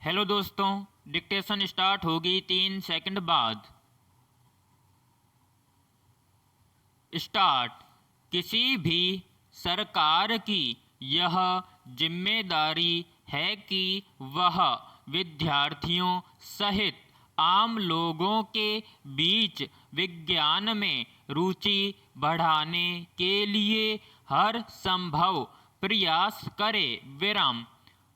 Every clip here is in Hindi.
हेलो दोस्तों, डिक्टेशन स्टार्ट होगी 3 सेकंड बाद। स्टार्ट। किसी भी सरकार की यह जिम्मेदारी है कि वह विद्यार्थियों सहित आम लोगों के बीच विज्ञान में रुचि बढ़ाने के लिए हर संभव प्रयास करे। विराम।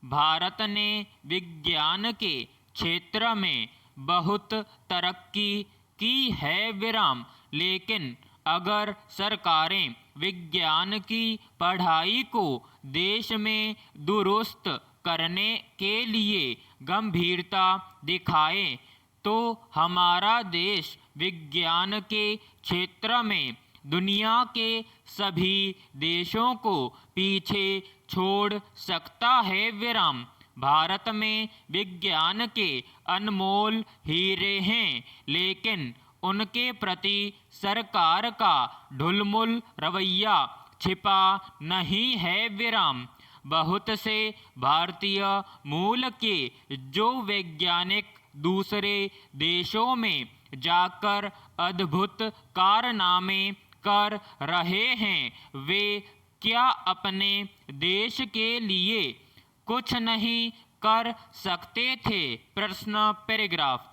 भारत ने विज्ञान के क्षेत्र में बहुत तरक्की की है। विराम। लेकिन अगर सरकारें विज्ञान की पढ़ाई को देश में दुरुस्त करने के लिए गंभीरता दिखाएं तो हमारा देश विज्ञान के क्षेत्र में दुनिया के सभी देशों को पीछे छोड़ सकता है। विराम। भारत में विज्ञान के अनमोल हीरे हैं, लेकिन उनके प्रति सरकार का ढुलमुल रवैया छिपा नहीं है। विराम। बहुत से भारतीय मूल के जो वैज्ञानिक दूसरे देशों में जाकर अद्भुत कारनामे कर रहे हैं, वे क्या अपने देश के लिए कुछ नहीं कर सकते थे? प्रश्न पैराग्राफ।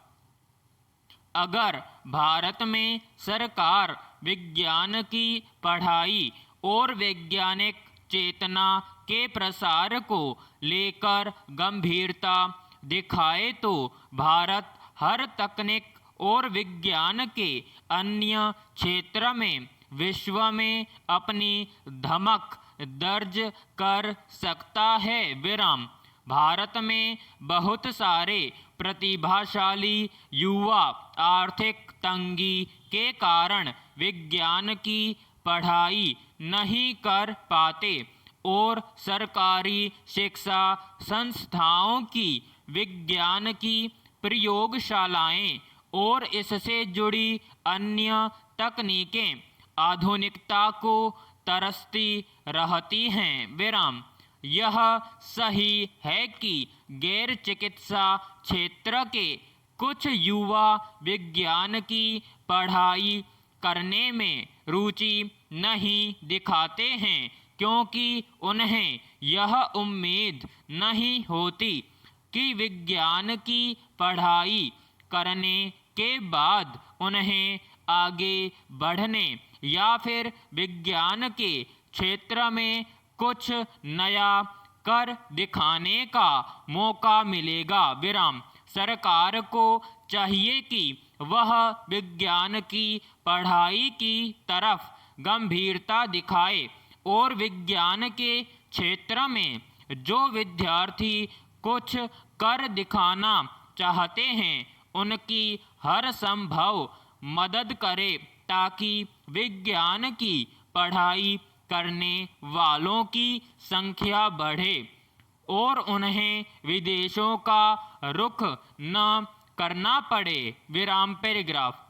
अगर भारत में सरकार विज्ञान की पढ़ाई और वैज्ञानिक चेतना के प्रसार को लेकर गंभीरता दिखाए तो भारत हर तकनीक और विज्ञान के अन्य क्षेत्र में विश्व में अपनी धमक दर्ज कर सकता है। विराम। भारत में बहुत सारे प्रतिभाशाली युवा आर्थिक तंगी के कारण विज्ञान की पढ़ाई नहीं कर पाते और सरकारी शिक्षा संस्थाओं की विज्ञान की प्रयोगशालाएं और इससे जुड़ी अन्य तकनीकें आधुनिकता को तरसती रहती हैं। विराम। यह सही है कि गैर चिकित्सा क्षेत्र के कुछ युवा विज्ञान की पढ़ाई करने में रुचि नहीं दिखाते हैं, क्योंकि उन्हें यह उम्मीद नहीं होती कि विज्ञान की पढ़ाई करने के बाद उन्हें आगे बढ़ने या फिर विज्ञान के क्षेत्र में कुछ नया कर दिखाने का मौका मिलेगा। विराम। सरकार को चाहिए कि वह विज्ञान की पढ़ाई की तरफ गंभीरता दिखाए और विज्ञान के क्षेत्र में जो विद्यार्थी कुछ कर दिखाना चाहते हैं उनकी हर संभव मदद करे, ताकि विज्ञान की पढ़ाई करने वालों की संख्या बढ़े और उन्हें विदेशों का रुख न करना पड़े। विराम पैराग्राफ।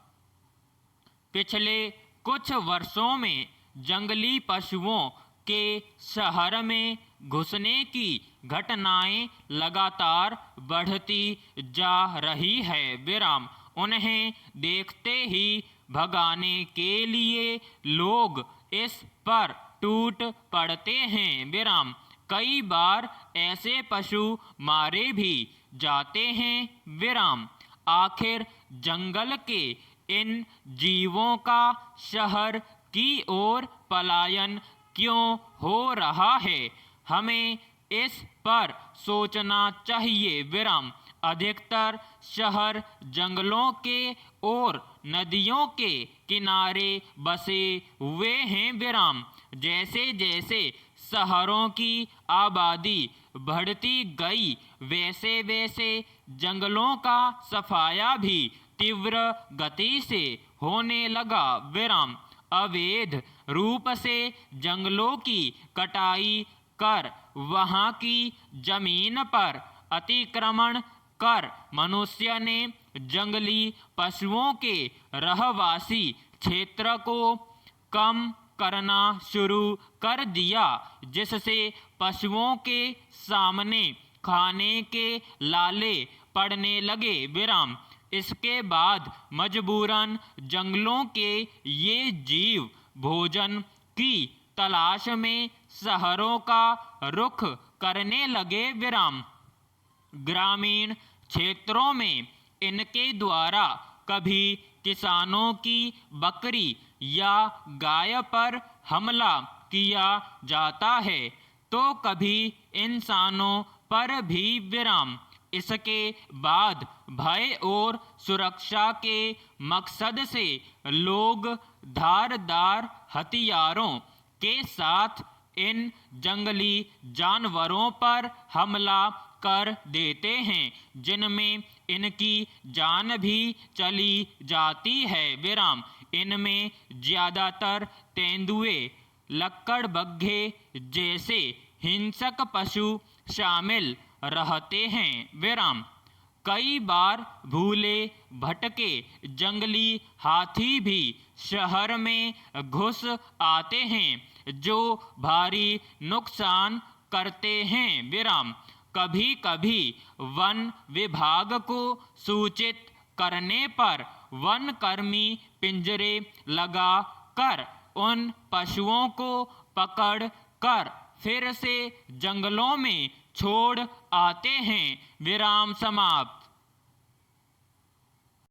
पिछले कुछ वर्षों में जंगली पशुओं के शहर में घुसने की घटनाएं लगातार बढ़ती जा रही है। विराम। उन्हें देखते ही भगाने के लिए लोग इस पर टूट पड़ते हैं। विराम। कई बार ऐसे पशु मारे भी जाते हैं। विराम। आखिर जंगल के इन जीवों का शहर की ओर पलायन क्यों हो रहा है? हमें इस पर सोचना चाहिए। विराम। अधिकतर शहर जंगलों के और नदियों के किनारे बसे हुए हैं। विराम। जैसे जैसे शहरों की आबादी बढ़ती गई, वैसे वैसे जंगलों का सफाया भी तीव्र गति से होने लगा। विराम। अवैध रूप से जंगलों की कटाई कर वहां की जमीन पर अतिक्रमण कर मनुष्य ने जंगली पशुओं के रहवासी क्षेत्र को कम करना शुरू कर दिया, जिससे पशुओं के सामने खाने के लाले पड़ने लगे। विराम। इसके बाद मजबूरन जंगलों के ये जीव भोजन की तलाश में शहरों का रुख करने लगे। विराम। ग्रामीण क्षेत्रों में इनके द्वारा कभी किसानों की बकरी या गाय पर हमला किया जाता है तो कभी इंसानों पर भी। विराम। इसके बाद भय और सुरक्षा के मकसद से लोग धारदार हथियारों के साथ इन जंगली जानवरों पर हमला कर देते हैं, जिनमें इनकी जान भी चली जाती है। विराम। इनमें ज़्यादातर तेंदुए, लकड़बग्घे जैसे हिंसक पशु शामिल रहते हैं। विराम। कई बार भूले भटके जंगली हाथी भी शहर में घुस आते हैं जो भारी नुकसान करते हैं। विराम। कभी कभी वन विभाग को सूचित करने पर वन कर्मी पिंजरे लगा कर उन पशुओं को पकड़ कर फिर से जंगलों में छोड़ आते हैं। विराम समाप्त।